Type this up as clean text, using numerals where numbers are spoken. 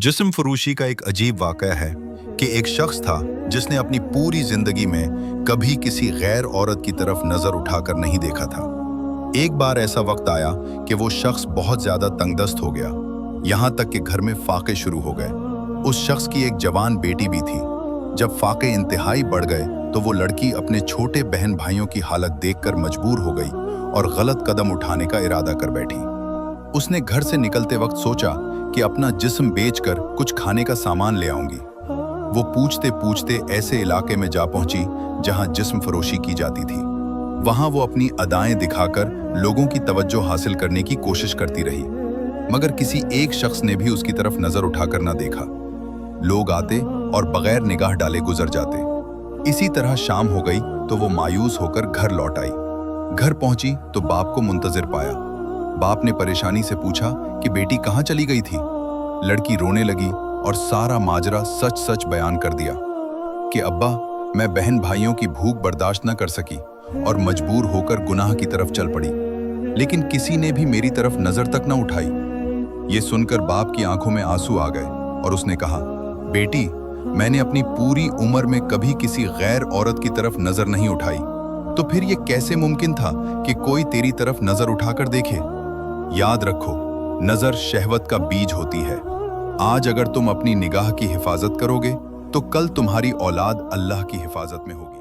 जिस्म फरोशी का एक अजीब वाकया है कि एक शख्स था जिसने अपनी पूरी जिंदगी में कभी किसी गैर औरत की तरफ नजर उठाकर नहीं देखा था। एक बार ऐसा वक्त आया कि वो शख्स बहुत ज्यादा तंगदस्त हो गया, यहाँ तक कि घर में फाके शुरू हो गए। उस शख्स की एक जवान बेटी भी थी। जब फाके इंतहाई बढ़ गए तो वो लड़की अपने छोटे बहन भाइयों की हालत देखकर मजबूर हो गई और गलत कदम उठाने का इरादा कर बैठी। उसने घर से निकलते वक्त सोचा कि अपना जिस्म बेचकर कुछ खाने का सामान ले आऊंगी। वो पूछते पूछते ऐसे इलाके में जा पहुंची जहां जिस्म फरोशी की जाती थी। वहां वो अपनी अदाएं दिखाकर लोगों की तवज्जो हासिल करने की कोशिश करती रही, मगर किसी एक शख्स ने भी उसकी तरफ नजर उठाकर न देखा। लोग आते और बगैर निगाह डाले गुजर जाते। इसी तरह शाम हो गई तो वो मायूस होकर घर लौट आई। घर पहुंची तो बाप को मुंतजिर पाया। बाप ने परेशानी से पूछा कि बेटी कहाँ चली गई थी। लड़की रोने लगी और सारा माजरा सच सच बयान कर दिया कि अब्बा, मैं बहन भाइयों की भूख बर्दाश्त न कर सकी और मजबूर होकर गुनाह की तरफ चल पड़ी, लेकिन किसी ने भी मेरी तरफ नजर तक न उठाई। ये सुनकर बाप की आंखों में आंसू आ गए और उसने कहा, बेटी, मैंने अपनी पूरी उम्र में कभी किसी गैर औरत की तरफ नजर नहीं उठाई, तो फिर ये कैसे मुमकिन था कि कोई तेरी तरफ नजर उठाकर देखे। याद रखो, नजर शहवत का बीज होती है। आज अगर तुम अपनी निगाह की हिफाजत करोगे तो कल तुम्हारी औलाद अल्लाह की हिफाजत में होगी।